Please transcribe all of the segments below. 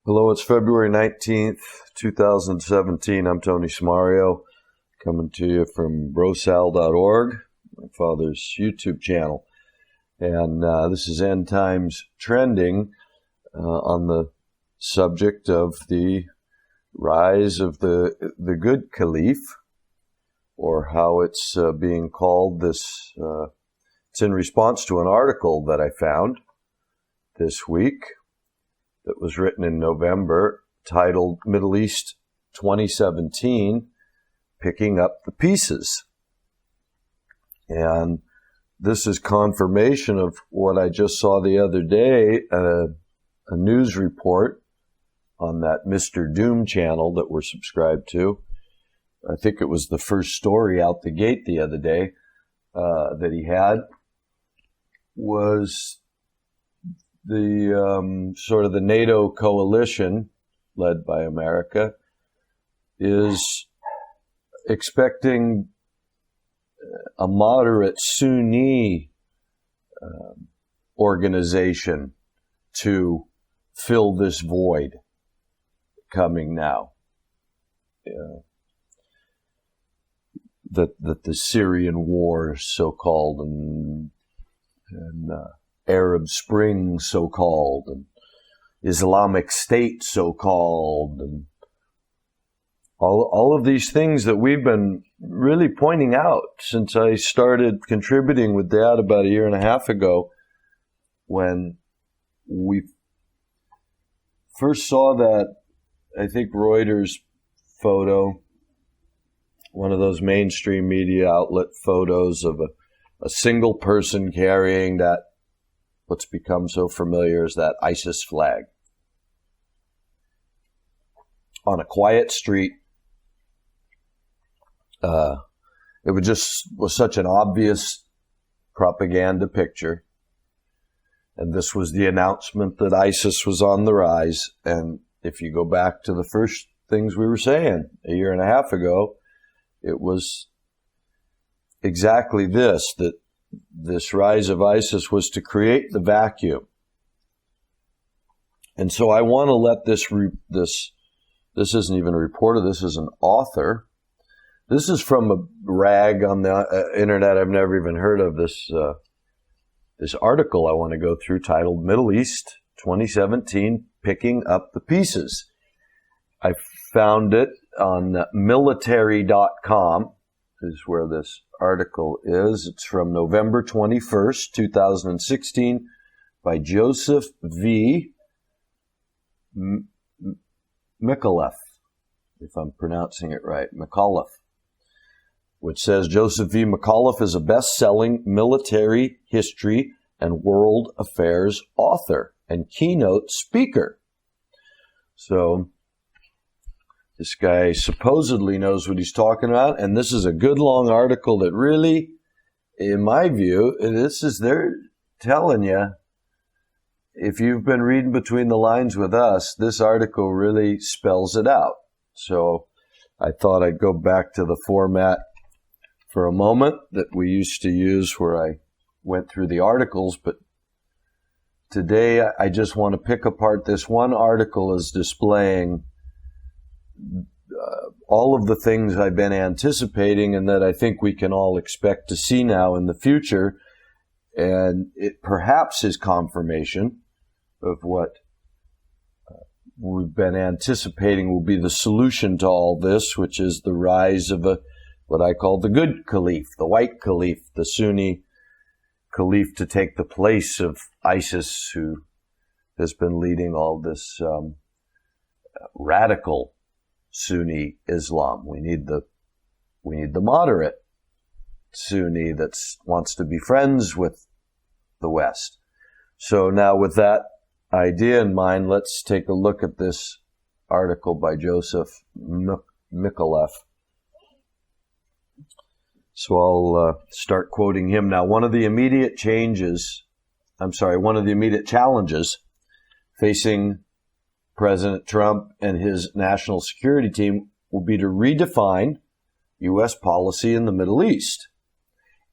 Hello, it's February 19th, 2017. I'm Tony Smario, coming to you from BroSal.org, my father's YouTube channel. And this is End Times Trending on the subject of the rise of the good Caliph, or how it's being called. It's in response to an article that I found this week that was written in November, titled Mideast 2017, Picking Up the Pieces. And this is confirmation of what I just saw the other day, a news report on that Mr. Doom channel that we're subscribed to. I think it was the first story out the gate the other day that he had was the sort of the NATO coalition led by America is expecting a moderate Sunni organization to fill this void coming now. That the Syrian war, so-called, and Arab Spring, so-called, and Islamic State, so-called, and all of these things that we've been really pointing out since I started contributing with Dad about a year and a half ago, when we first saw that, I think, Reuters photo, one of those mainstream media outlet photos of a single person carrying that, what's become so familiar as that ISIS flag, on a quiet street. It was such an obvious propaganda picture. And this was the announcement that ISIS was on the rise. And if you go back to the first things we were saying a year and a half ago, it was exactly this, that this rise of ISIS was to create the vacuum. And so I want to let this isn't even a reporter, this is an author. This is from a rag on the internet I've never even heard of. This article I want to go through, titled Mideast 2017, Picking Up the Pieces. I found it on military.com. is where this article is. It's from November 21st, 2016, by Joseph V. Micallef, if I'm pronouncing it right, Micallef, which says Joseph V. Micallef is a best-selling military history and world affairs author and keynote speaker. So this guy supposedly knows what he's talking about, and this is a good long article that really, in my view, they're telling you, if you've been reading between the lines with us, this article really spells it out. So I thought I'd go back to the format for a moment that we used to use, where I went through the articles, but today I just want to pick apart this one article as displaying all of the things I've been anticipating and that I think we can all expect to see now in the future. And it perhaps is confirmation of what we've been anticipating will be the solution to all this, which is the rise of what I call the good Caliph, the white Caliph, the Sunni Caliph, to take the place of ISIS, who has been leading all this radical Sunni Islam. We need the moderate Sunni that wants to be friends with the West. So now, with that idea in mind, let's take a look at this article by Joseph Micallef. So I'll start quoting him now. One of the immediate challenges facing President Trump and his national security team will be to redefine U.S. policy in the Middle East.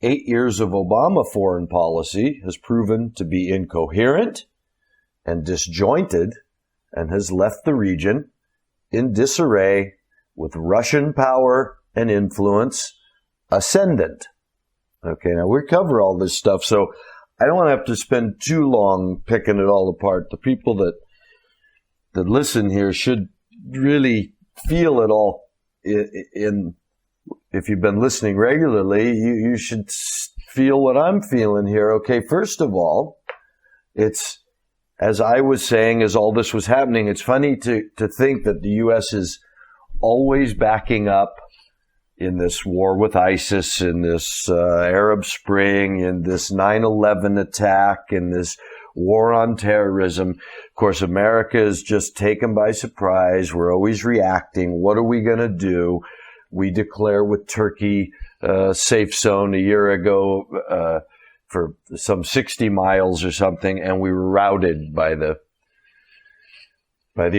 8 years of Obama foreign policy has proven to be incoherent and disjointed and has left the region in disarray with Russian power and influence ascendant. Okay, now we cover all this stuff, so I don't want to have to spend too long picking it all apart. The people that listen here should really feel it all in if you've been listening regularly, you should feel what I'm feeling here. Okay, first of all, it's, as I was saying, as all this was happening, it's funny to think that the U.S. is always backing up in this war with ISIS, in this Arab Spring, in this 9/11 attack, in this war on terrorism. Of course, America is just taken by surprise. We're always reacting. What are we going to do? We declare with Turkey safe zone a year ago for some 60 miles or something, and we were routed by the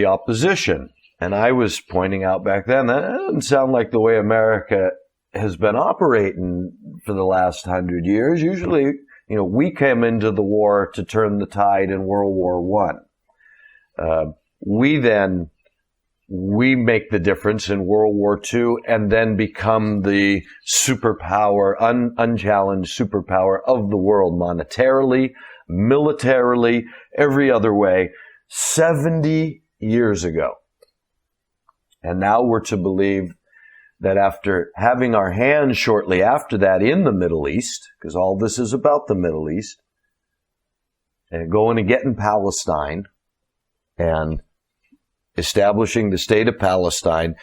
opposition. And I was pointing out back then, that doesn't sound like the way America has been operating for the last 100 years. Usually, we came into the war to turn the tide in World War I. We make the difference in World War II and then become the superpower, unchallenged superpower of the world, monetarily, militarily, every other way, 70 years ago. And now we're to believe that after having our hands shortly after that in the Middle East, because all this is about the Middle East, and going and getting Palestine and establishing the state of Palestine,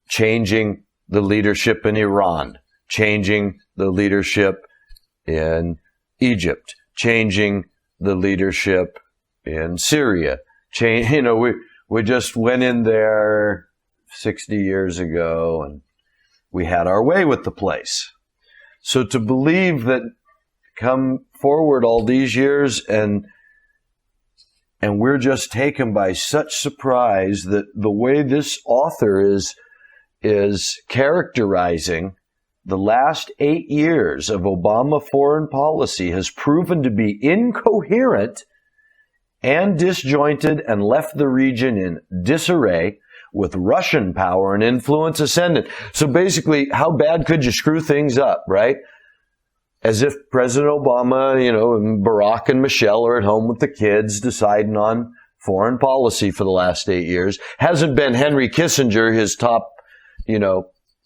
changing the leadership in Iran, changing the leadership in Egypt, changing the leadership in Syria. We just went in there 60 years ago and we had our way with the place. So to believe that come forward all these years and we're just taken by such surprise that the way this author is characterizing the last 8 years of Obama foreign policy has proven to be incoherent and disjointed and left the region in disarray with Russian power and influence ascendant. So basically, how bad could you screw things up, right? As if President Obama, and Barack and Michelle are at home with the kids deciding on foreign policy for the last 8 years. Hasn't been Henry Kissinger, his top,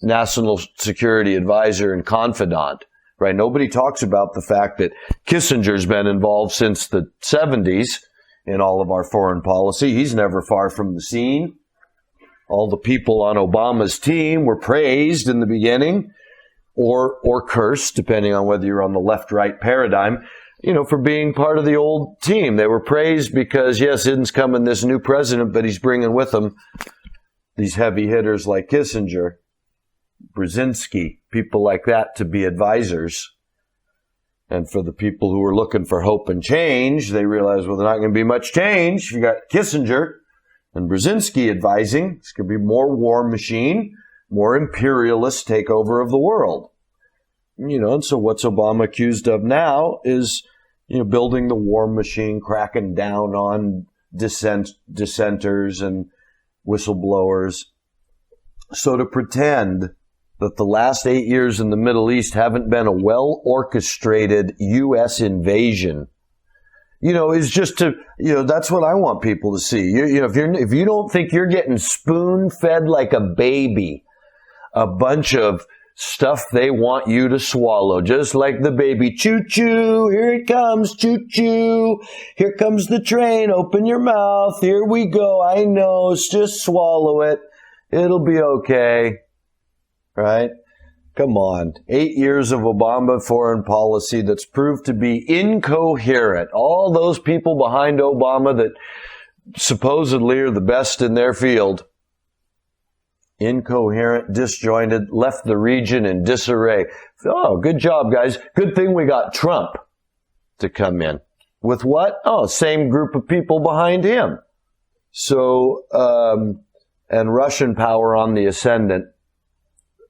national security advisor and confidant, right? Nobody talks about the fact that Kissinger's been involved since the 70s in all of our foreign policy. He's never far from the scene. All the people on Obama's team were praised in the beginning, or cursed, depending on whether you're on the left-right paradigm, for being part of the old team. They were praised because, yes, in's coming this new president, but he's bringing with him these heavy hitters like Kissinger, Brzezinski, people like that to be advisors. And for the people who were looking for hope and change, they realized, well, there's not going to be much change. You got Kissinger and Brzezinski advising. It's going to be more war machine, more imperialist takeover of the world. And so what's Obama accused of now is, building the war machine, cracking down on dissenters and whistleblowers. So to pretend that the last 8 years in the Middle East haven't been a well-orchestrated U.S. invasion, is just to, that's what I want people to see. If you don't think you're getting spoon-fed like a baby, a bunch of stuff they want you to swallow, just like the baby. Choo-choo, here it comes, choo-choo. Here comes the train, open your mouth, here we go. I know, just swallow it. It'll be okay. Right? Come on. 8 years of Obama foreign policy that's proved to be incoherent. All those people behind Obama that supposedly are the best in their field, incoherent, disjointed, left the region in disarray. Oh, good job, guys. Good thing we got Trump to come in. With what? Oh, same group of people behind him. So, and Russian power on the ascendant,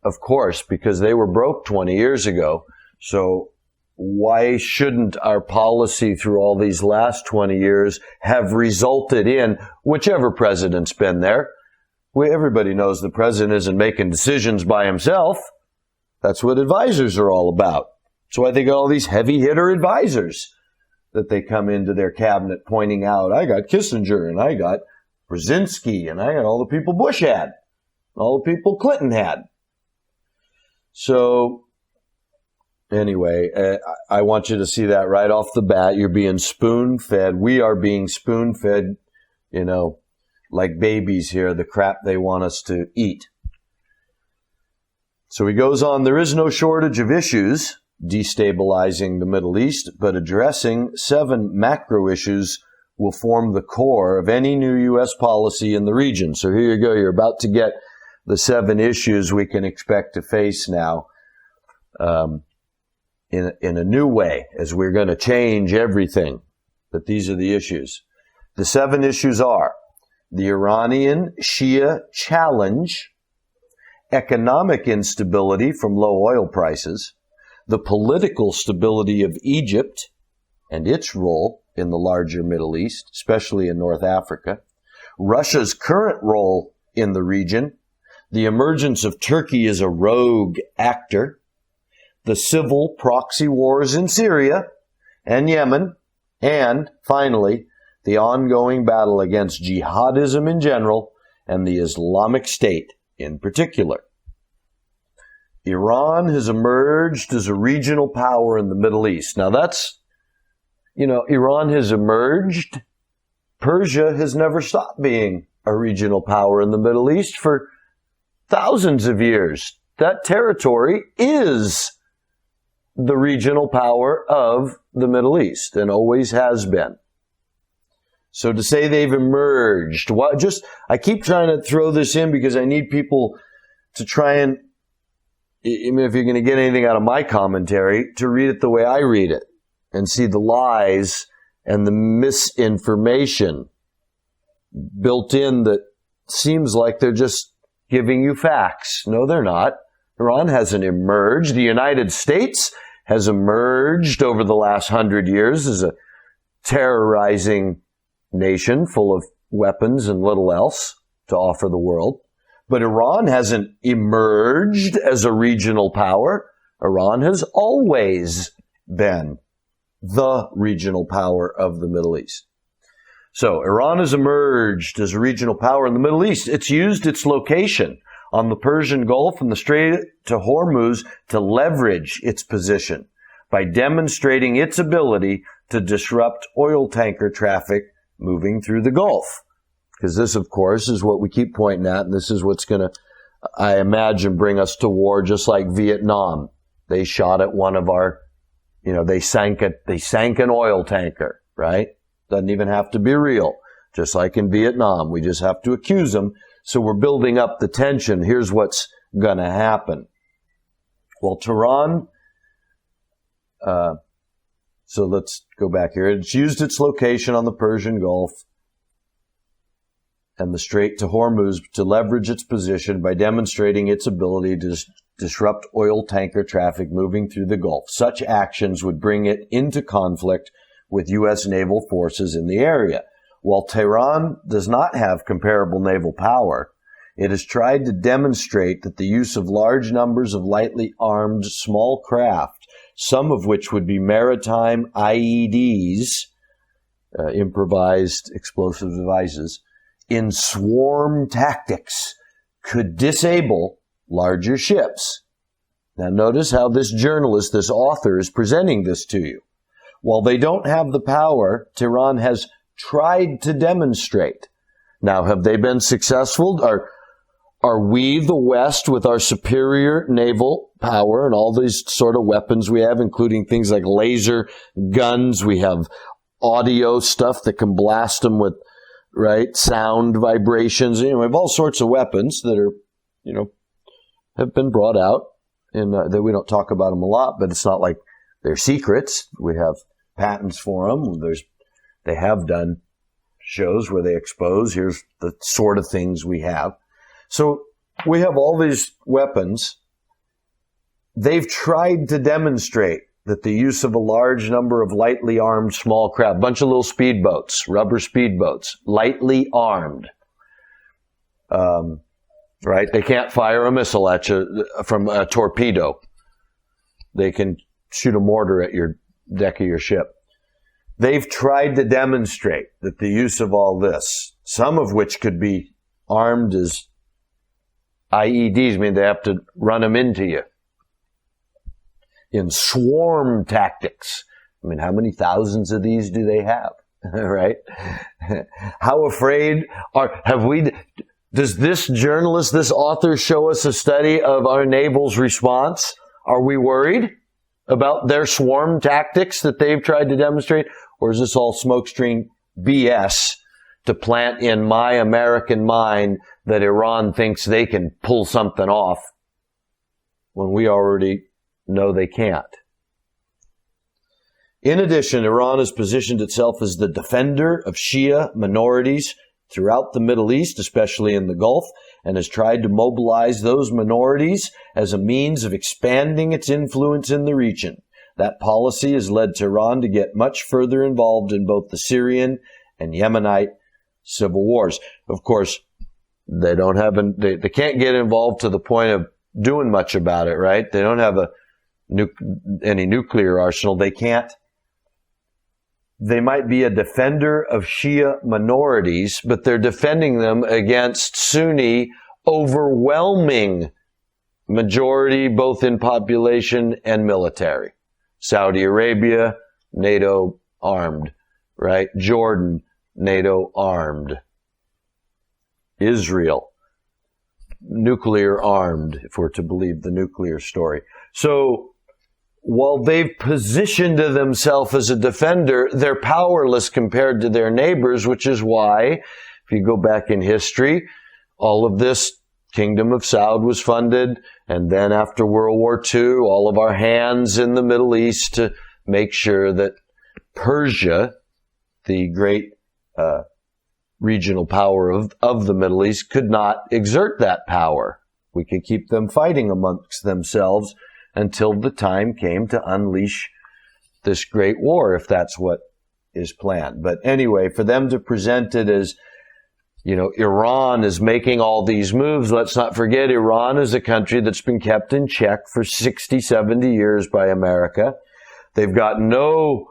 of course, because they were broke 20 years ago. So why shouldn't our policy through all these last 20 years have resulted in, whichever president's been there, everybody knows the president isn't making decisions by himself. That's what advisors are all about. So I think all these heavy hitter advisors that they come into their cabinet pointing out, I got Kissinger and I got Brzezinski and I got all the people Bush had, all the people Clinton had. So anyway, I want you to see that right off the bat. You're being spoon-fed. We are being spoon-fed, like babies here, the crap they want us to eat. So he goes on, there is no shortage of issues destabilizing the Middle East, but addressing 7 macro issues will form the core of any new U.S. policy in the region. So here you go. You're about to get the 7 issues we can expect to face now in a new way, as we're going to change everything. But these are the issues. The 7 issues are the Iranian Shia challenge, economic instability from low oil prices, the political stability of Egypt and its role in the larger Middle East, especially in North Africa, Russia's current role in the region, the emergence of Turkey as a rogue actor, the civil proxy wars in Syria and Yemen, and finally, the ongoing battle against jihadism in general and the Islamic State in particular. Iran has emerged as a regional power in the Middle East. Now that's, Iran has emerged. Persia has never stopped being a regional power in the Middle East for thousands of years. That territory is the regional power of the Middle East and always has been. So to say they've emerged, I keep trying to throw this in because I need people to try and, if you're going to get anything out of my commentary, to read it the way I read it and see the lies and the misinformation built in that seems like they're just giving you facts. No, they're not. Iran hasn't emerged. The United States has emerged over the last 100 years as a terrorizing nation full of weapons and little else to offer the world. But Iran hasn't emerged as a regional power. Iran has always been the regional power of the Middle East. So Iran has emerged as a regional power in the Middle East. It's used its location on the Persian Gulf and the Strait to Hormuz to leverage its position by demonstrating its ability to disrupt oil tanker traffic moving through the Gulf. Because this, of course, is what we keep pointing at, and this is what's going to, I imagine, bring us to war, just like Vietnam. They shot at one of our, they sank an oil tanker, right? Doesn't even have to be real. Just like in Vietnam, we just have to accuse them. So we're building up the tension. Here's what's going to happen. Well, Tehran, so let's go back here. It's used its location on the Persian Gulf and the Strait to Hormuz to leverage its position by demonstrating its ability to disrupt oil tanker traffic moving through the Gulf. Such actions would bring it into conflict with U.S. naval forces in the area. While Tehran does not have comparable naval power, it has tried to demonstrate that the use of large numbers of lightly armed small craft, some of which would be maritime IEDs, improvised explosive devices, in swarm tactics could disable larger ships. Now notice how this journalist, this author, is presenting this to you. While they don't have the power, Tehran has tried to demonstrate. Now, have they been successful? Are we, the West, with our superior naval power and all these sort of weapons we have, including things like laser guns, we have audio stuff that can blast them with, right, sound vibrations. We have all sorts of weapons that are, have been brought out, and that we don't talk about them a lot, but it's not like they're secrets. We have patents for them. They have done shows where they expose, here's the sort of things we have. So we have all these weapons. They've tried to demonstrate that the use of a large number of lightly armed small craft, bunch of little speedboats, rubber speedboats, lightly armed, right? They can't fire a missile at you from a torpedo. They can shoot a mortar at your deck of your ship. They've tried to demonstrate that the use of all this, some of which could be armed as IEDs, I mean, they have to run them into you. In swarm tactics. I mean, how many thousands of these do they have? Right? How afraid does this journalist, this author show us a study of our naval's response? Are we worried about their swarm tactics that they've tried to demonstrate? Or is this all smokescreen BS to plant in my American mind that Iran thinks they can pull something off when we already know they can't? In addition, Iran has positioned itself as the defender of Shia minorities throughout the Middle East, especially in the Gulf, and has tried to mobilize those minorities as a means of expanding its influence in the region. That policy has led Tehran to get much further involved in both the Syrian and Yemenite civil wars. Of course, they can't get involved to the point of doing much about it, right? They don't have any nuclear arsenal. They might be a defender of Shia minorities, but they're defending them against Sunni overwhelming majority, both in population and military. Saudi Arabia, NATO armed, right? Jordan, NATO armed. Israel, nuclear armed, if we're to believe the nuclear story. So, while they've positioned themselves as a defender, they're powerless compared to their neighbors, which is why, if you go back in history, all of this Kingdom of Saud was funded, and then after World War II, all of our hands in the Middle East to make sure that Persia, the great regional power of the Middle East, could not exert that power. We could keep them fighting amongst themselves until the time came to unleash this great war, if that's what is planned. But anyway, for them to present it as, Iran is making all these moves, let's not forget Iran is a country that's been kept in check for 60, 70 years by America. They've got no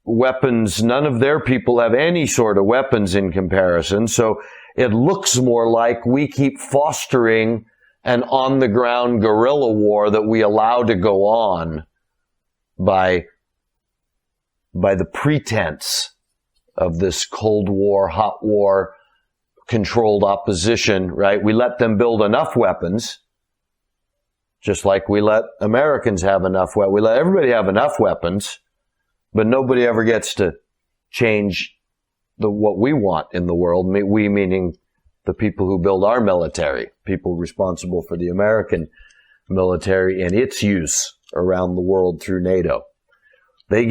weapons. None of their people have any sort of weapons in comparison. So it looks more like we keep fostering an on-the-ground guerrilla war that we allow to go on by the pretense of this Cold War, hot war, controlled opposition, right? We let them build enough weapons, just like we let Americans have enough weapons. We let everybody have enough weapons, but nobody ever gets to change what we want in the world. We meaning the people who build our military, people responsible for the American military and its use around the world through NATO. We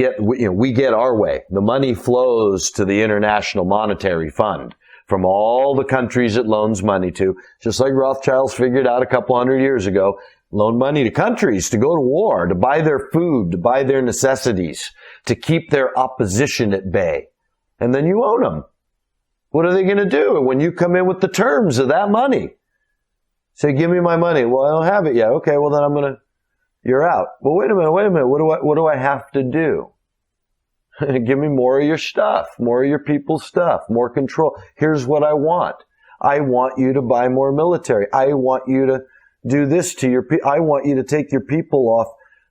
get our way. The money flows to the International Monetary Fund from all the countries it loans money to, just like Rothschilds figured out a couple hundred years ago, loan money to countries to go to war, to buy their food, to buy their necessities, to keep their opposition at bay. And then you own them. What are they going to do when you come in with the terms of that money? Say, give me my money. Well, I don't have it yet. Okay, well then you're out. Well, wait a minute. What do I have to do? Give me more of your stuff, more of your people's stuff, more control. Here's what I want. I want you to buy more military. I want you to do this to your people. I want you to take your people off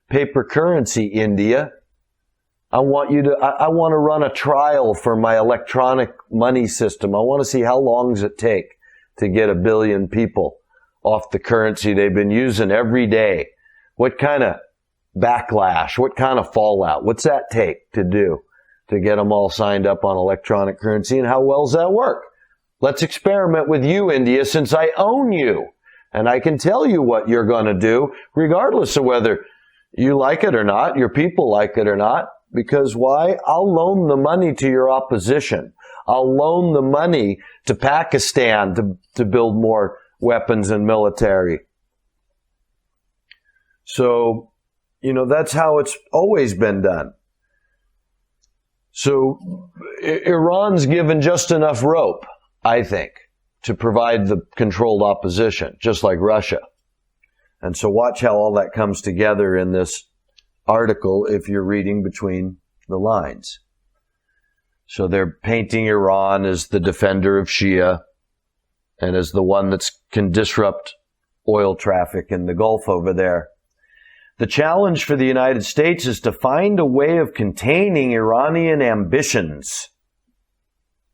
paper currency, India. I want to run a trial for my electronic money system. I want to see how long does it take to get 1 billion people off the currency they've been using every day. What kind of backlash? What kind of fallout? What's that take to do to get them all signed up on electronic currency? And how well does that work? Let's experiment with you, India, since I own you. And I can tell you what you're going to do, regardless of whether you like it or not, your people like it or not. Because why? I'll loan the money to your opposition. I'll loan the money to Pakistan to build more weapons and military. So that's how it's always been done. So Iran's given just enough rope, I think, to provide the controlled opposition, just like Russia. And so watch how all that comes together in this article if you're reading between the lines. So they're painting Iran as the defender of Shia and as the one that can disrupt oil traffic in the Gulf over there. The challenge for the United States is to find a way of containing Iranian ambitions.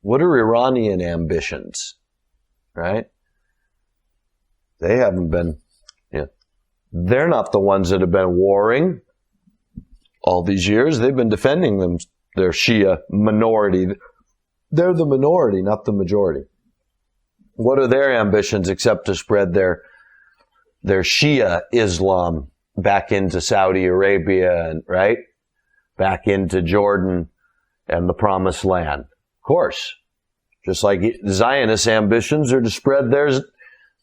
What are Iranian ambitions? Right? They haven't been, they're not the ones that have been warring all these years. They've been defending them, their Shia minority. They're the minority, not the majority. What are their ambitions except to spread their Shia Islam back into Saudi Arabia and, right? Back into Jordan and the Promised Land. Of course. Just like Zionist ambitions are to spread their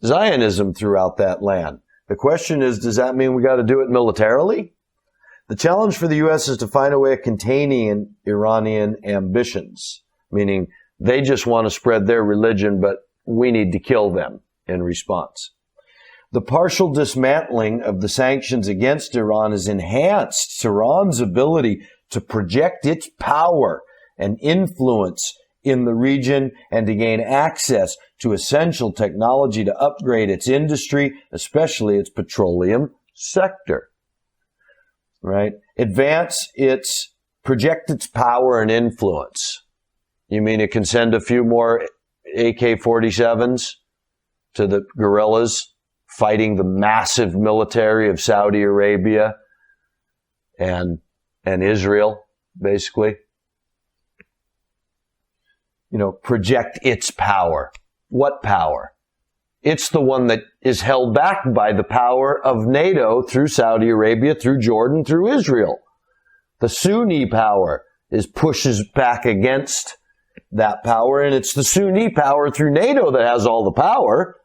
Zionism throughout that land. The question is, does that mean we got to do it militarily? The challenge for the U.S. is to find a way of containing Iranian ambitions, meaning they just want to spread their religion, but we need to kill them in response. The partial dismantling of the sanctions against Iran has enhanced Iran's ability to project its power and influence in the region and to gain access to essential technology to upgrade its industry, especially its petroleum sector. Right? Project its power and influence. You mean it can send a few more AK-47s to the guerrillas fighting the massive military of Saudi Arabia and Israel, basically? Project its power. What power? It's the one that is held back by the power of NATO through Saudi Arabia, through Jordan, through Israel. The Sunni power pushes back against that power, and it's the Sunni power through NATO that has all the power.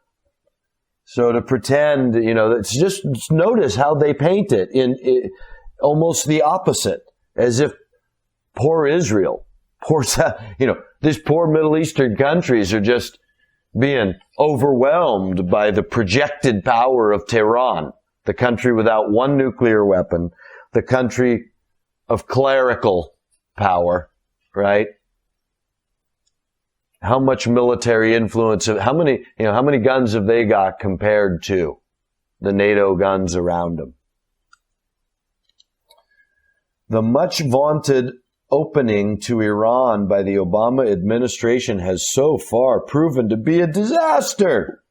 So to pretend, it's just notice how they paint it in almost the opposite, as if poor Israel, these poor Middle Eastern countries are just being overwhelmed by the projected power of Tehran, the country without one nuclear weapon, the country of clerical power, right? How much military influence, how many guns have they got compared to the NATO guns around them? The much vaunted opening to Iran by the Obama administration has so far proven to be a disaster.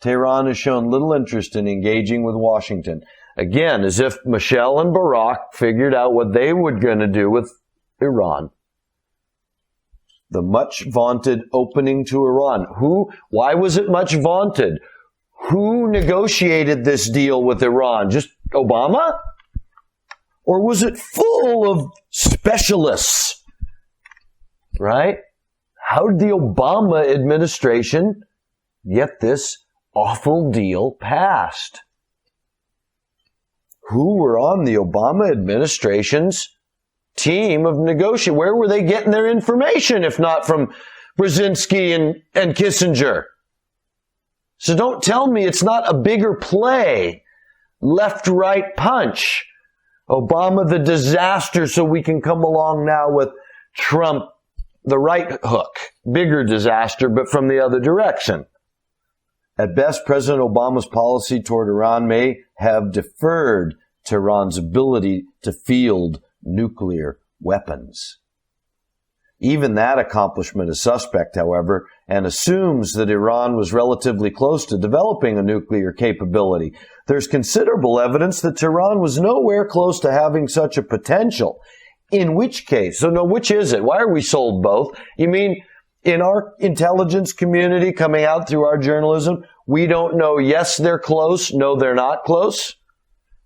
Tehran has shown little interest in engaging with Washington. Again, as if Michelle and Barack figured out what they were going to do with Iran. The much vaunted opening to Iran. Why was it much vaunted? Who negotiated this deal with Iran? Just Obama? Or was it full of specialists? Right? How did the Obama administration get this awful deal passed? Who were on the Obama administration's team of negotiators? Where were they getting their information if not from Brzezinski and Kissinger? So don't tell me it's not a bigger play. Left-right punch. Obama the disaster, so we can come along now with Trump the right hook. Bigger disaster, but from the other direction. At best, President Obama's policy toward Iran may have deferred Tehran's ability to field nuclear weapons. Even that accomplishment is suspect, however, and assumes that Iran was relatively close to developing a nuclear capability. There's considerable evidence that Tehran was nowhere close to having such a potential. In which case, which is it? Why are we sold both? You mean in our intelligence community coming out through our journalism, we don't know, yes, they're close, no, they're not close?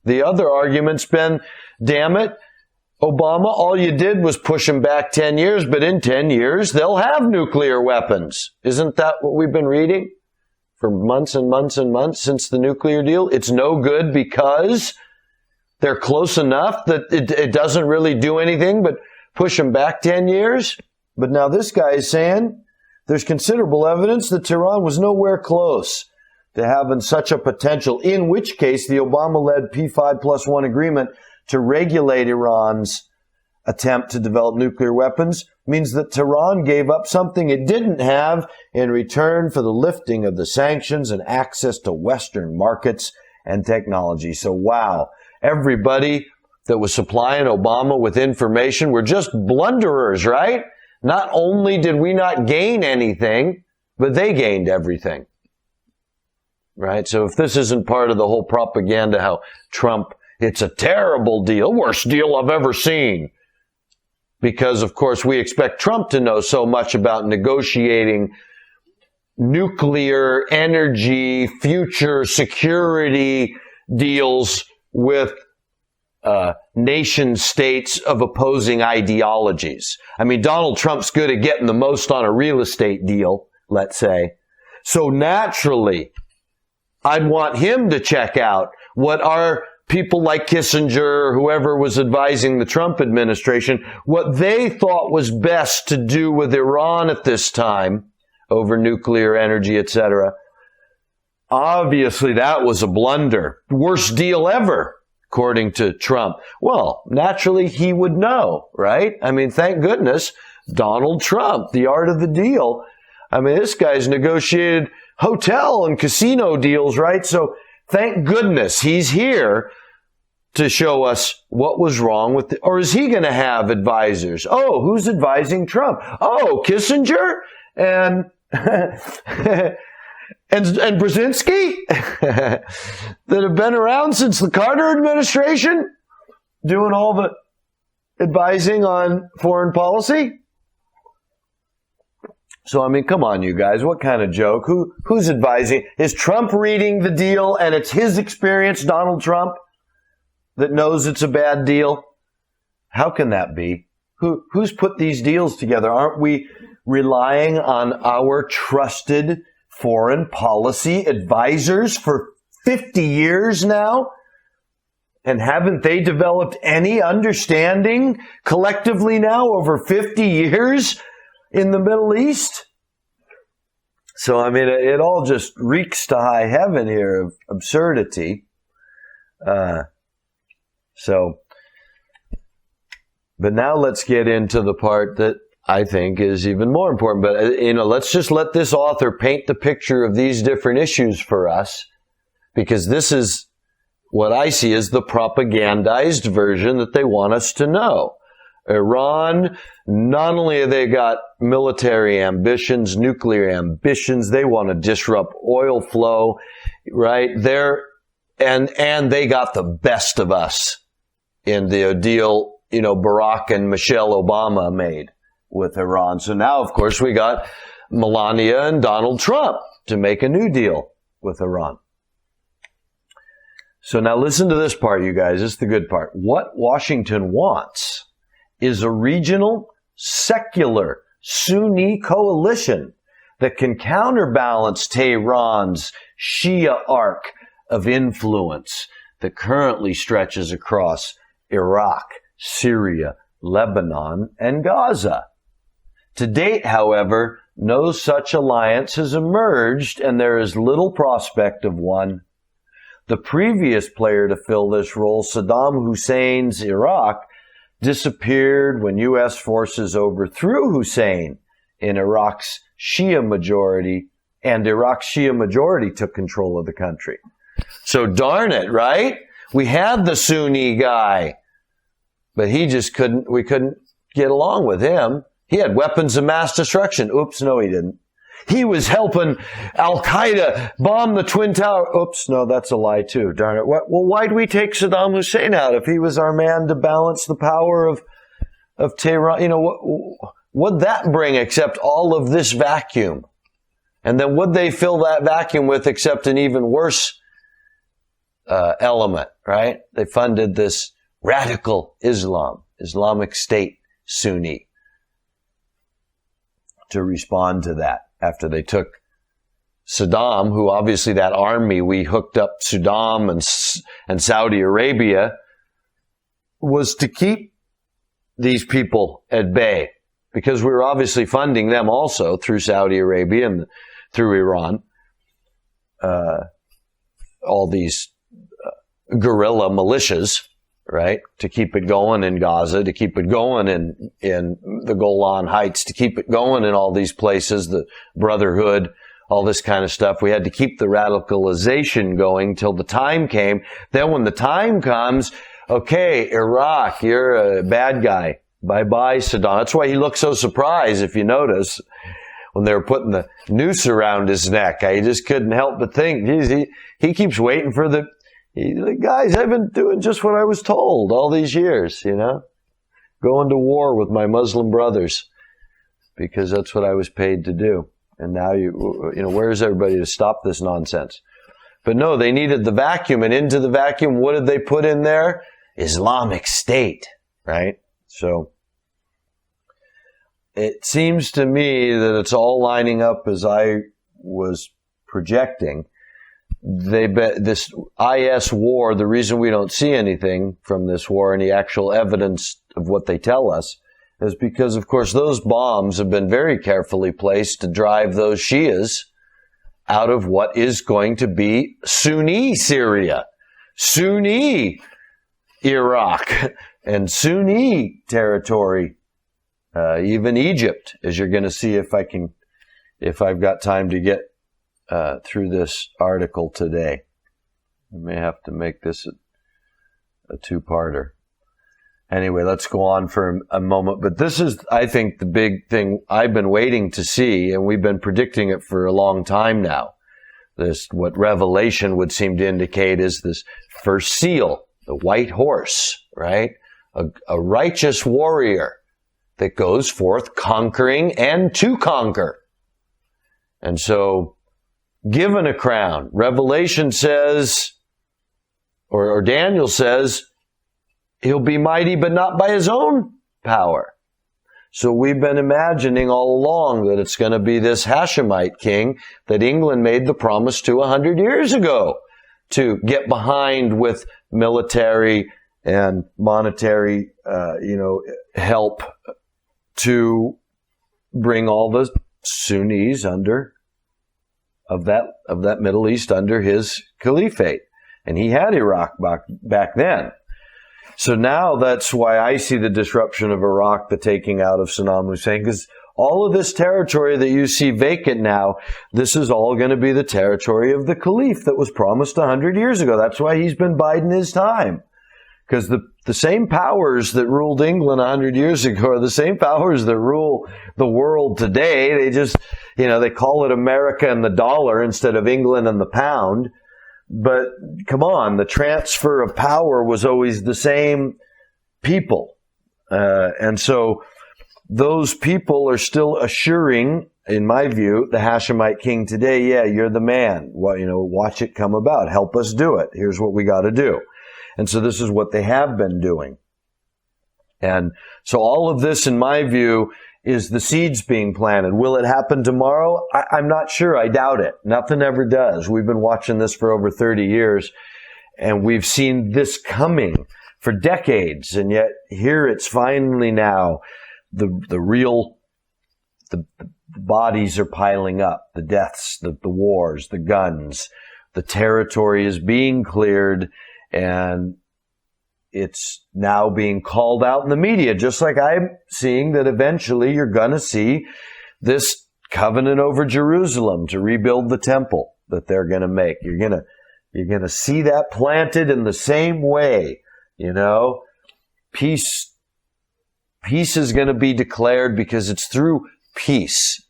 The other argument's been, damn it, Obama, all you did was push them back 10 years, but in 10 years, they'll have nuclear weapons. Isn't that what we've been reading for months and months and months since the nuclear deal? It's no good because They're close enough that it doesn't really do anything but push them back 10 years. But now this guy is saying there's considerable evidence that Tehran was nowhere close to having such a potential, in which case the Obama-led P5+1 agreement to regulate Iran's attempt to develop nuclear weapons means that Tehran gave up something it didn't have in return for the lifting of the sanctions and access to Western markets and technology. So wow, everybody that was supplying Obama with information were just blunderers, right? Not only did we not gain anything, but they gained everything. Right? So if this isn't part of the whole propaganda, how Trump, it's a terrible deal, worst deal I've ever seen. Because, of course, we expect Trump to know so much about negotiating nuclear energy, future security deals with nation states of opposing ideologies. I mean, Donald Trump's good at getting the most on a real estate deal, let's say. So naturally, I'd want him to check out what our people like Kissinger or whoever was advising the Trump administration, what they thought was best to do with Iran at this time over nuclear energy, etc. Obviously, that was a blunder. Worst deal ever, according to Trump. Well, naturally, he would know, right? I mean, thank goodness, Donald Trump, the art of the deal. I mean, this guy's negotiated hotel and casino deals, right? So thank goodness he's here to show us what was wrong with it. Or is he going to have advisors? Oh, who's advising Trump? Oh, Kissinger and and Brzezinski that have been around since the Carter administration doing all the advising on foreign policy. So, I mean, come on, you guys. What kind of joke? Who's advising? Is Trump reading the deal and it's his experience, Donald Trump, that knows it's a bad deal? How can that be? Who's put these deals together? Aren't we relying on our trusted foreign policy advisors for 50 years now? And haven't they developed any understanding collectively now over 50 years in the Middle East? So, I mean, it all just reeks to high heaven here of absurdity. But now let's get into the part that I think is even more important. But, let's just let this author paint the picture of these different issues for us, because this is what I see as the propagandized version that they want us to know. Iran, not only have they got military ambitions, nuclear ambitions, they want to disrupt oil flow, right? And they got the best of us in the deal, Barack and Michelle Obama made with Iran. So now, of course, we got Melania and Donald Trump to make a new deal with Iran. So now listen to this part, you guys. This is the good part. What Washington wants is a regional, secular, Sunni coalition that can counterbalance Tehran's Shia arc of influence that currently stretches across Iraq, Syria, Lebanon, and Gaza. To date, however, no such alliance has emerged, and there is little prospect of one. The previous player to fill this role, Saddam Hussein's Iraq, disappeared when U.S. forces overthrew Hussein in Iraq's Shia majority, and Iraq's Shia majority took control of the country. So darn it, right? We had the Sunni guy, but we couldn't get along with him. He had weapons of mass destruction. Oops, no, he didn't. He was helping Al-Qaeda bomb the Twin Towers. Oops, no, that's a lie too. Darn it. Well, why'd we take Saddam Hussein out if he was our man to balance the power of Tehran? What'd that bring except all of this vacuum? And then would they fill that vacuum with except an even worse element, right? They funded this radical Islamic State Sunni to respond to that after they took Saddam, who obviously that army, we hooked up Saddam and Saudi Arabia was to keep these people at bay, because we were obviously funding them also through Saudi Arabia and through Iran. All these guerrilla militias, right? To keep it going in Gaza, to keep it going in the Golan Heights, to keep it going in all these places, the Brotherhood, all this kind of stuff. We had to keep the radicalization going till the time came. Then when the time comes, okay, Iraq, you're a bad guy. Bye-bye, Saddam. That's why he looked so surprised, if you notice, when they were putting the noose around his neck. I just couldn't help but think, geez, he keeps waiting for the guys, I've been doing just what I was told all these years, going to war with my Muslim brothers, because that's what I was paid to do. And now, where's everybody to stop this nonsense? But no, they needed the vacuum, and into the vacuum, what did they put in there? Islamic State, right? So it seems to me that it's all lining up as I was projecting. This IS war, the reason we don't see anything from this war, any actual evidence of what they tell us, is because, of course, those bombs have been very carefully placed to drive those Shias out of what is going to be Sunni Syria, Sunni Iraq, and Sunni territory, even Egypt, as you're going to see if I've got time to get through this article today. I may have to make this a two-parter. Anyway, let's go on for a moment. But this is, I think, the big thing I've been waiting to see, and we've been predicting it for a long time now. This, what Revelation would seem to indicate, is this first seal, the white horse, right? A righteous warrior that goes forth conquering and to conquer. And so, given a crown, Revelation says, or Daniel says, he'll be mighty, but not by his own power. So we've been imagining all along that it's going to be this Hashemite king that England made the promise to 100 years ago to get behind with military and monetary, help to bring all the Sunnis of that Middle East under his caliphate. And he had Iraq back then. So now that's why I see the disruption of Iraq, the taking out of Saddam Hussein, because all of this territory that you see vacant now, this is all going to be the territory of the Caliph that was promised 100 years ago. That's why he's been biding his time. Because the same powers that ruled England 100 years ago are the same powers that rule the world today. They just, they call it America and the dollar instead of England and the pound. But come on, the transfer of power was always the same people. And so those people are still assuring, in my view, the Hashemite king today, yeah, you're the man. Well, watch it come about. Help us do it. Here's what we got to do. And so this is what they have been doing. And so all of this, in my view, is the seeds being planted. Will it happen tomorrow? I'm not sure. I doubt it. Nothing ever does. We've been watching this for over 30 years, and we've seen this coming for decades. And yet here it's finally now the bodies are piling up, the deaths, the wars, the guns, the territory is being cleared, and it's now being called out in the media, just like I'm seeing that eventually you're going to see this covenant over Jerusalem to rebuild the temple that they're going to make. You're going to see that planted in the same way, Peace is going to be declared because it's through peace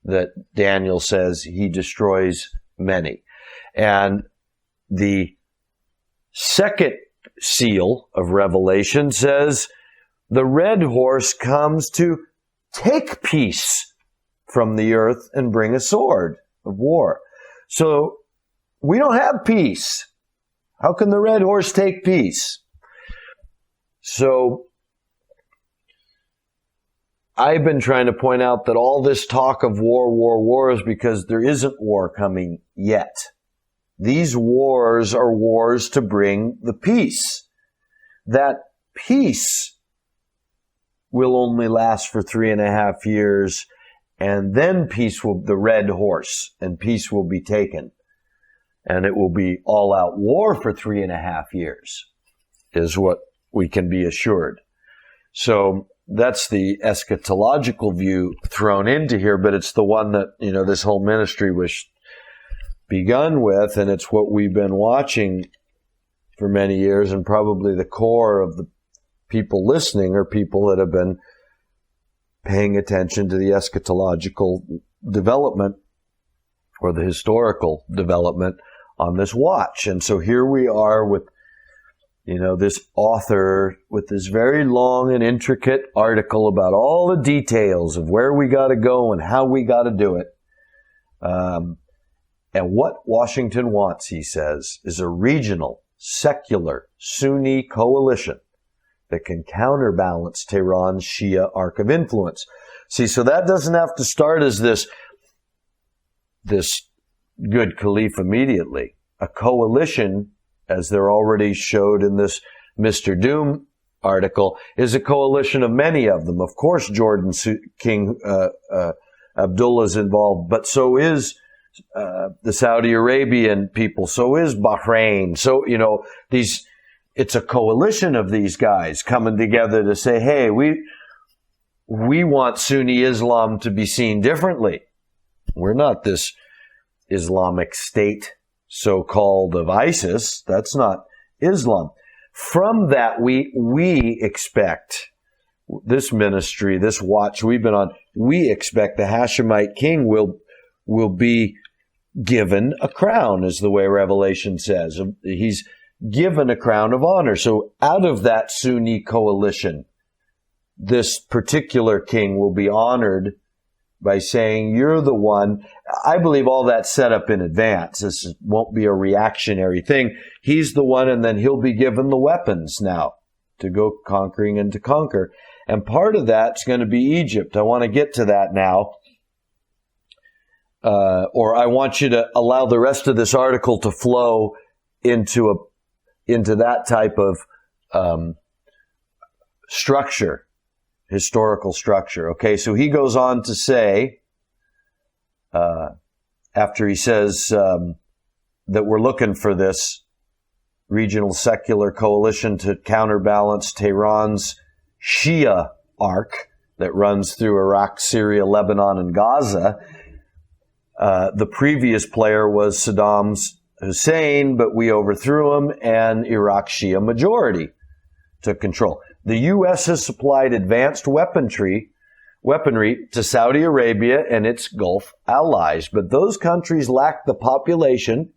that Daniel says he destroys many. And the second seal of Revelation says the red horse comes to take peace from the earth and bring a sword of war. So we don't have peace. How can the red horse take peace? So I've been trying to point out that all this talk of war is because there isn't war coming yet. These wars are wars to bring the peace. That peace will only last for 3.5 years, and then peace will, the red horse, and peace will be taken. And it will be all-out war for 3.5 years, is what we can be assured. So that's the eschatological view thrown into here, but it's the one that, this whole ministry was begun with, and it's what we've been watching for many years, and probably the core of the people listening are people that have been paying attention to the eschatological development or the historical development on this watch. And so here we are with, this author with this very long and intricate article about all the details of where we got to go and how we got to do it. And what Washington wants, he says, is a regional, secular, Sunni coalition that can counterbalance Tehran's Shia arc of influence. See, so that doesn't have to start as this good Caliph immediately. A coalition, as they're already showed in this Mr. Doom article, is a coalition of many of them. Of course, Jordan's King Abdullah is involved, but so is the Saudi Arabian people, so is Bahrain. So, it's a coalition of these guys coming together to say, hey, we want Sunni Islam to be seen differently. We're not this Islamic State, so-called, of ISIS. That's not Islam. From that, we expect this ministry, this watch we've been on, we expect the Hashemite king will be given a crown, is the way Revelation says. He's given a crown of honor. So out of that Sunni coalition, this particular king will be honored by saying, you're the one. I believe all that's set up in advance. This won't be a reactionary thing. He's the one, and then he'll be given the weapons now to go conquering and to conquer. And part of that's going to be Egypt. I want to get to that now. Or I want you to allow the rest of this article to flow into that type of structure, historical structure. Okay, so he goes on to say, after he says that we're looking for this regional secular coalition to counterbalance Tehran's Shia arc that runs through Iraq, Syria, Lebanon, and Gaza. The previous player was Saddam's Hussein, but we overthrew him, and Iraq's Shia majority took control. The U.S. has supplied advanced weaponry to Saudi Arabia and its Gulf allies, but those countries lack the population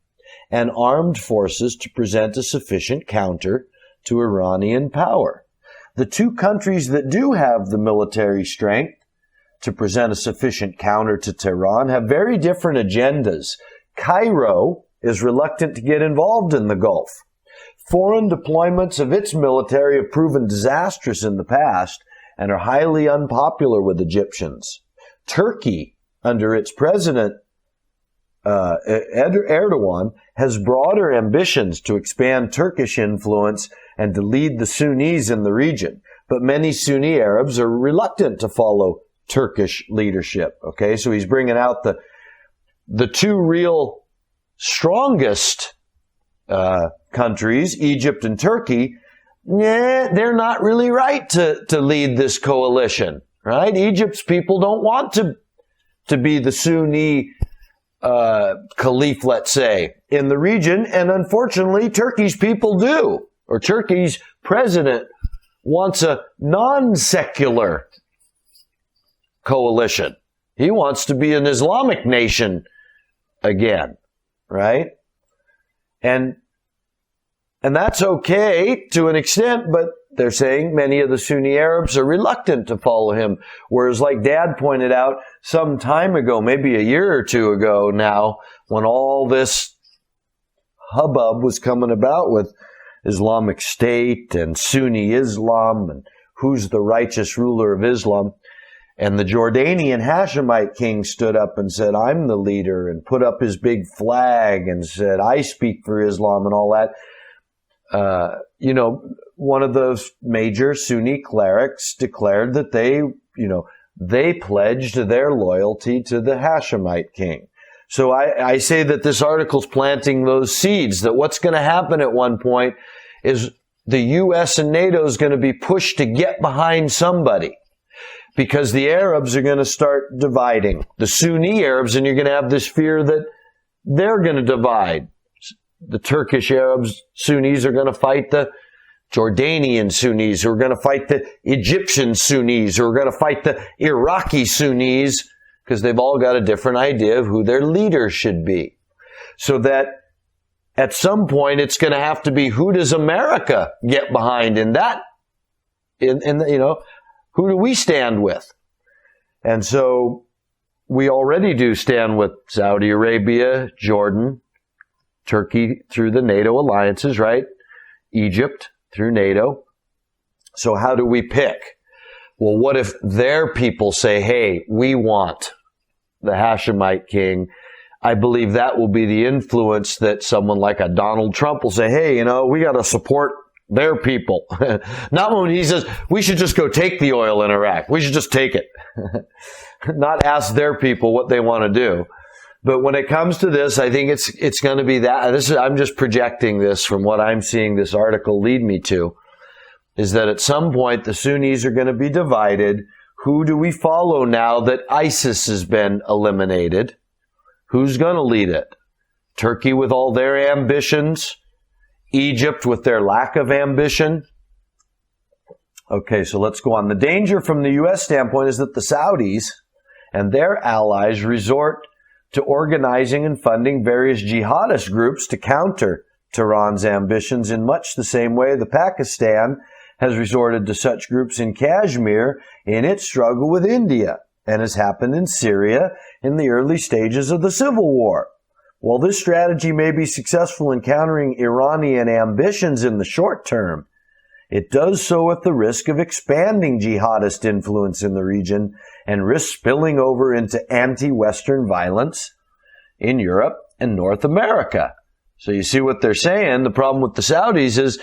and armed forces to present a sufficient counter to Iranian power. The two countries that do have the military strength to present a sufficient counter to Tehran have very different agendas. Cairo is reluctant to get involved in the Gulf. Foreign deployments of its military have proven disastrous in the past and are highly unpopular with Egyptians. Turkey, under its president Erdogan, has broader ambitions to expand Turkish influence and to lead the Sunnis in the region. But many Sunni Arabs are reluctant to follow Turkish leadership. Okay, so he's bringing out the two real strongest countries, Egypt and Turkey. They're not really right to lead this coalition, right? Egypt's people don't want to be the Sunni Caliph, let's say, in the region, and unfortunately, Turkey's people do, or Turkey's president wants a non-secular coalition. He wants to be an Islamic nation again, right? And that's okay to an extent, but they're saying many of the Sunni Arabs are reluctant to follow him. Whereas, like Dad pointed out some time ago, maybe a year or two ago now, when all this hubbub was coming about with Islamic State and Sunni Islam and who's the righteous ruler of Islam, and the Jordanian Hashemite king stood up and said, I'm the leader, and put up his big flag and said, I speak for Islam and all that. one of those major Sunni clerics declared that they pledged their loyalty to the Hashemite king. So I say that this article's planting those seeds, that what's going to happen at one point is the U.S. and NATO is going to be pushed to get behind somebody, because the Arabs are going to start dividing. The Sunni Arabs, and you're going to have this fear that they're going to divide. The Turkish Arabs, Sunnis, are going to fight the Jordanian Sunnis, who are going to fight the Egyptian Sunnis, who are going to fight the Iraqi Sunnis, because they've all got a different idea of who their leader should be. So that at some point it's going to have to be, who does America get behind in that? Who do we stand with? And so we already do stand with Saudi Arabia, Jordan, Turkey through the NATO alliances, right? Egypt through NATO. So how do we pick? Well, what if their people say, hey, we want the Hashemite king? I believe that will be the influence that someone like a Donald Trump will say, hey, we got to support their people. Not when he says, we should just go take the oil in Iraq. We should just take it. Not ask their people what they want to do. But when it comes to this, I think it's going to be that. I'm just projecting this from what I'm seeing this article lead me to, is that at some point the Sunnis are going to be divided. Who do we follow now that ISIS has been eliminated? Who's going to lead it? Turkey with all their ambitions? Egypt with their lack of ambition? Okay, so let's go on. The danger from the U.S. standpoint is that the Saudis and their allies resort to organizing and funding various jihadist groups to counter Tehran's ambitions in much the same way the Pakistan has resorted to such groups in Kashmir in its struggle with India, and has happened in Syria in the early stages of the civil war. While this strategy may be successful in countering Iranian ambitions in the short term, it does so at the risk of expanding jihadist influence in the region and risk spilling over into anti-Western violence in Europe and North America. So you see what they're saying. The problem with the Saudis is,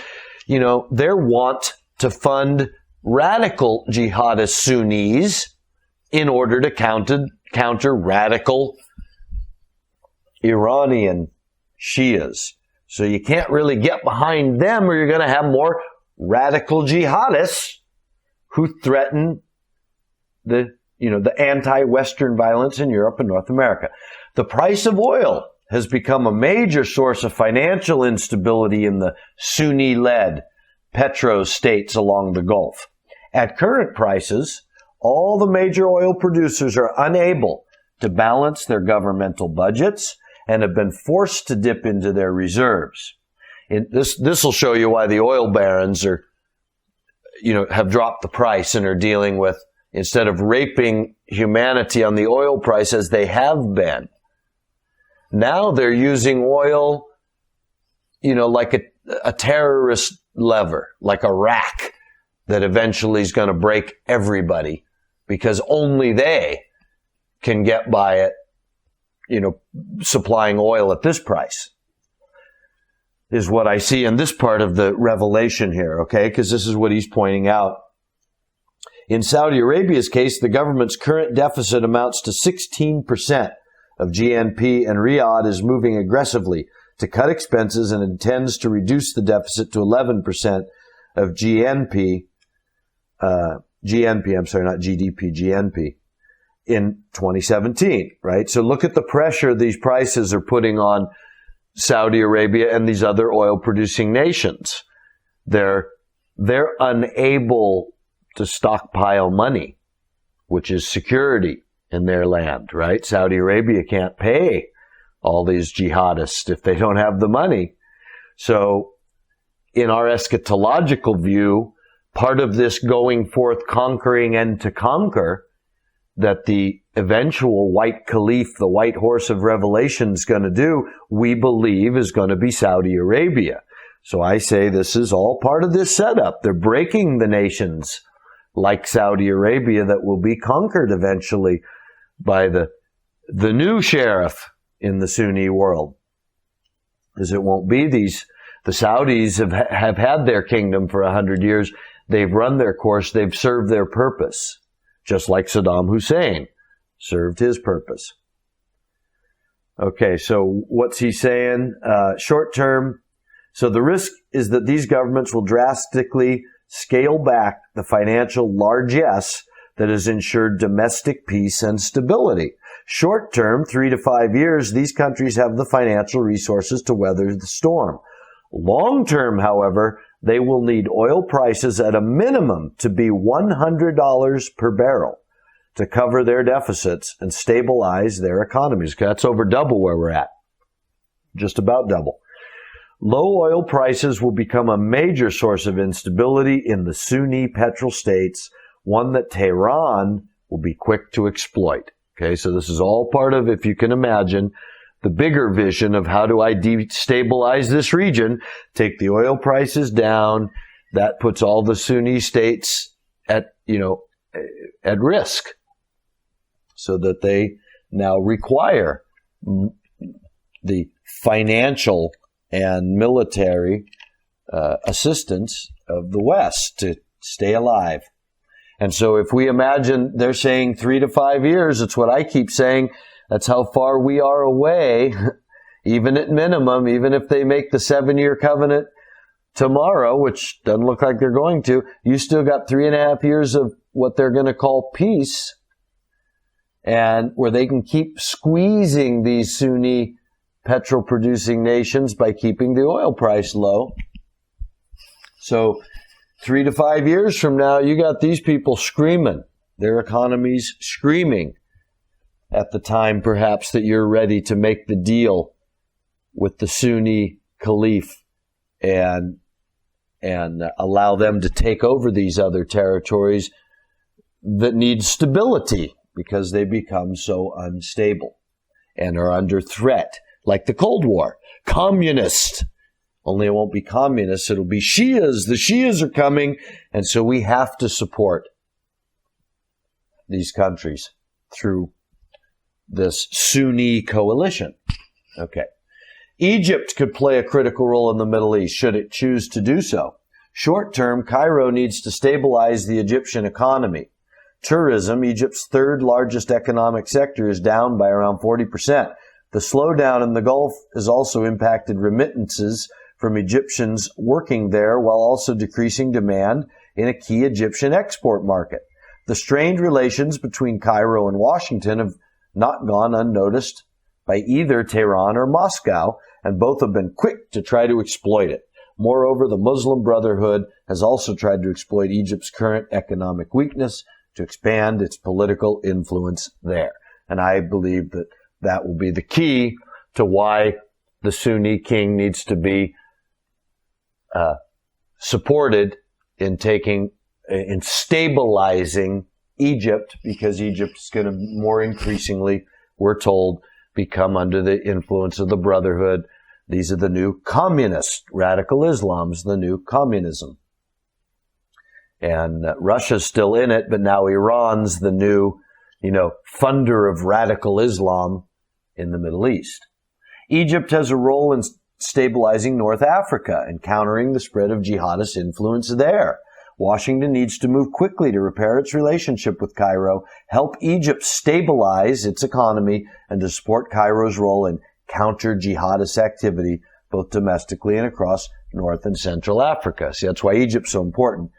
their want to fund radical jihadist Sunnis in order to counter radical Iranian Shias. So you can't really get behind them, or you're going to have more radical jihadists who threaten the anti-Western violence in Europe and North America. The price of oil has become a major source of financial instability in the Sunni-led petro states along the Gulf. At current prices, all the major oil producers are unable to balance their governmental budgets and have been forced to dip into their reserves. This will show you why the oil barons have dropped the price and are dealing with, instead of raping humanity on the oil price as they have been, now they're using oil, like a terrorist lever, like a rack that eventually is going to break everybody, because only they can get by it, supplying oil at this price, is what I see in this part of the revelation here, okay? Because this is what he's pointing out. In Saudi Arabia's case, the government's current deficit amounts to 16% of GNP, and Riyadh is moving aggressively to cut expenses and intends to reduce the deficit to 11% of GNP, GNP in 2017, right? So look at the pressure these prices are putting on Saudi Arabia and these other oil-producing nations. They're unable to stockpile money, which is security in their land, right? Saudi Arabia can't pay all these jihadists if they don't have the money. So in our eschatological view, part of this going forth, conquering and to conquer, that the eventual white Caliph, the white horse of Revelation, is going to do, we believe is going to be Saudi Arabia. So I say this is all part of this setup. They're breaking the nations like Saudi Arabia that will be conquered eventually by the new sheriff in the Sunni world. Because it won't be these The Saudis have had their kingdom for 100 years. They've run their course. They've served their purpose, just like Saddam Hussein served his purpose. Okay, so what's he saying? Short term. So the risk is that these governments will drastically scale back the financial largesse that has ensured domestic peace and stability. Short term, 3 to 5 years, these countries have the financial resources to weather the storm. Long term, however, they will need oil prices at a minimum to be $100 per barrel to cover their deficits and stabilize their economies. That's over double where we're at. Just about double. Low oil prices will become a major source of instability in the Sunni petrol states, one that Tehran will be quick to exploit. Okay, so this is all part of, if you can imagine, the bigger vision of how do I destabilize this region, take the oil prices down, that puts all the Sunni states at risk, so that they now require the financial and military assistance of the West to stay alive. And so if we imagine they're saying 3 to 5 years, it's what I keep saying, that's how far we are away, even at minimum, even if they make the 7-year covenant tomorrow, which doesn't look like they're going to, you still got 3.5 years of what they're going to call peace, and where they can keep squeezing these Sunni petrol-producing nations by keeping the oil price low. So 3 to 5 years from now, you got these people screaming, their economies screaming, at the time perhaps that you're ready to make the deal with the Sunni Caliph and allow them to take over these other territories that need stability because they become so unstable and are under threat, like the Cold War. Communist. Only it won't be communists, it'll be Shias. The Shias are coming, and so we have to support these countries through this Sunni coalition. Okay. Egypt could play a critical role in the Middle East, should it choose to do so. Short term, Cairo needs to stabilize the Egyptian economy. Tourism, Egypt's third largest economic sector, is down by around 40%. The slowdown in the Gulf has also impacted remittances from Egyptians working there, while also decreasing demand in a key Egyptian export market. The strained relations between Cairo and Washington have not gone unnoticed by either Tehran or Moscow, and both have been quick to try to exploit it. Moreover, the Muslim Brotherhood has also tried to exploit Egypt's current economic weakness to expand its political influence there. And I believe that that will be the key to why the Sunni king needs to be supported in stabilizing Egypt, because Egypt is going to more increasingly, we're told, become under the influence of the Brotherhood. These are the new communists. Radical Islam's the new communism. And Russia's still in it, but now Iran's the new, funder of radical Islam in the Middle East. Egypt has a role in stabilizing North Africa and countering the spread of jihadist influence there. Washington needs to move quickly to repair its relationship with Cairo, help Egypt stabilize its economy, and to support Cairo's role in counter-jihadist activity, both domestically and across North and Central Africa. See, that's why Egypt's so important,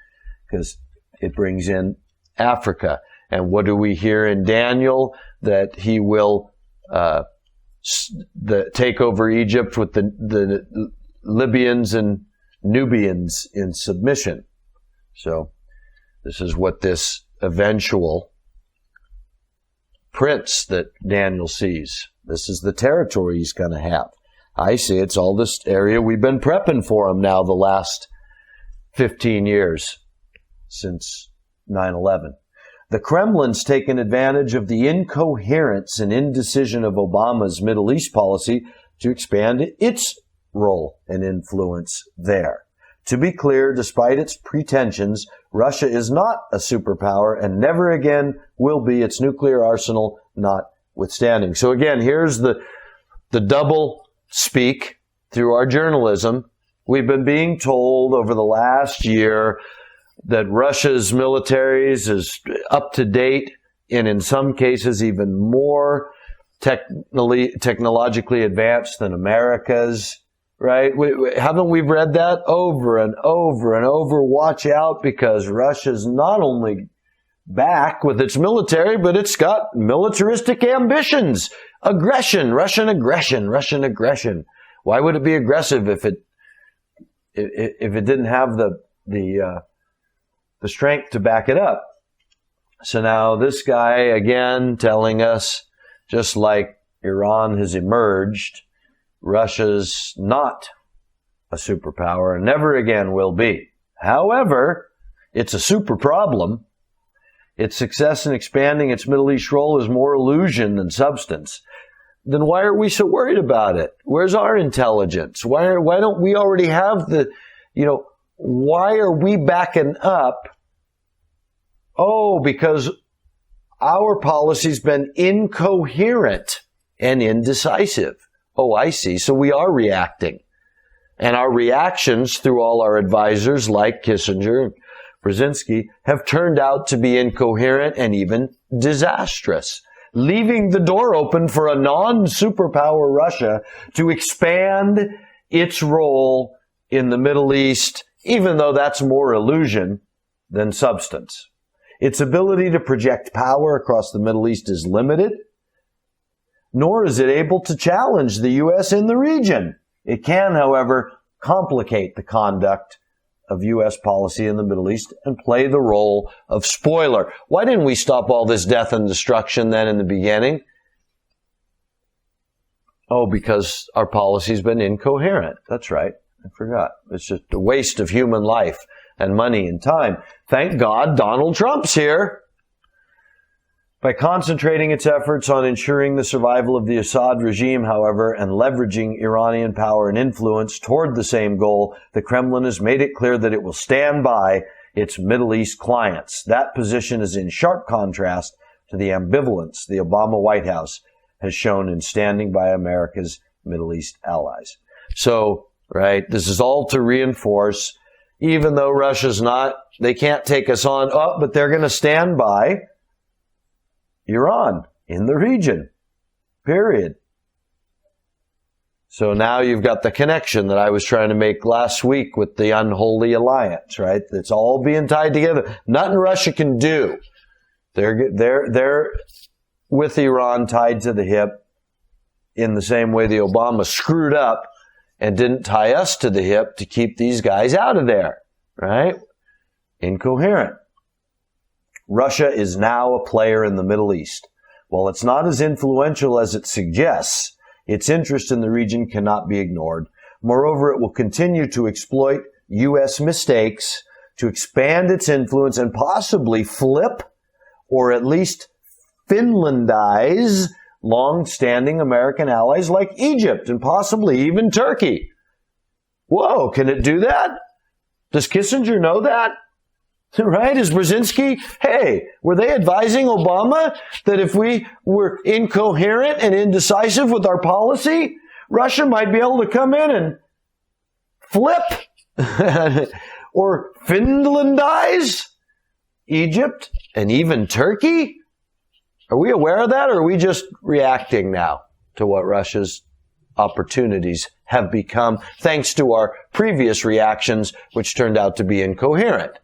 because it brings in Africa. And what do we hear in Daniel? That he will take over Egypt with the Libyans and Nubians in submission. So this is what this eventual prince that Daniel sees. This is the territory he's going to have. I see it's all this area we've been prepping for him now the last 15 years since 9/11. The Kremlin's taken advantage of the incoherence and indecision of Obama's Middle East policy to expand its role and influence there. To be clear, despite its pretensions, Russia is not a superpower and never again will be, its nuclear arsenal notwithstanding. So again, here's the double speak through our journalism. We've been being told over the last year that Russia's militaries is up to date and in some cases even more technologically advanced than America's, right? Haven't we read that over and over and over? Watch out, because Russia's not only back with its military, but it's got militaristic ambitions. Aggression, Russian aggression, Russian aggression. Why would it be aggressive if it didn't have the strength to back it up? So now this guy again telling us, just like Iran has emerged, Russia's not a superpower and never again will be. However, it's a super problem. Its success in expanding its Middle East role is more illusion than substance. Then why are we so worried about it? Where's our intelligence? Why don't we already have why are we backing up? Oh, because our policy's been incoherent and indecisive. Oh, I see. So we are reacting. And our reactions through all our advisors like Kissinger and Brzezinski have turned out to be incoherent and even disastrous, leaving the door open for a non-superpower Russia to expand its role in the Middle East, even though that's more illusion than substance. Its ability to project power across the Middle East is limited, nor is it able to challenge the U.S. in the region. It can, however, complicate the conduct of U.S. policy in the Middle East and play the role of spoiler. Why didn't we stop all this death and destruction then in the beginning? Oh, because our policy's been incoherent. That's right. I forgot. It's just a waste of human life and money and time. Thank God Donald Trump's here. By concentrating its efforts on ensuring the survival of the Assad regime, however, and leveraging Iranian power and influence toward the same goal, the Kremlin has made it clear that it will stand by its Middle East clients. That position is in sharp contrast to the ambivalence the Obama White House has shown in standing by America's Middle East allies. So, right, this is all to reinforce, even though Russia's not, they can't take us on, but they're going to stand by Iran in the region, period. So now you've got the connection that I was trying to make last week with the unholy alliance, right? It's all being tied together. Nothing Russia can do. They're with Iran tied to the hip in the same way the Obama screwed up and didn't tie us to the hip to keep these guys out of there, right? Incoherent. Russia is now a player in the Middle East. While it's not as influential as it suggests, its interest in the region cannot be ignored. Moreover, it will continue to exploit U.S. mistakes to expand its influence and possibly flip or at least Finlandize long-standing American allies like Egypt and possibly even Turkey. Whoa, can it do that? Does Kissinger know that? Right? Is Brzezinski, hey, were they advising Obama that if we were incoherent and indecisive with our policy, Russia might be able to come in and flip or Finlandize Egypt and even Turkey? Are we aware of that, or are we just reacting now to what Russia's opportunities have become, thanks to our previous reactions, which turned out to be incoherent?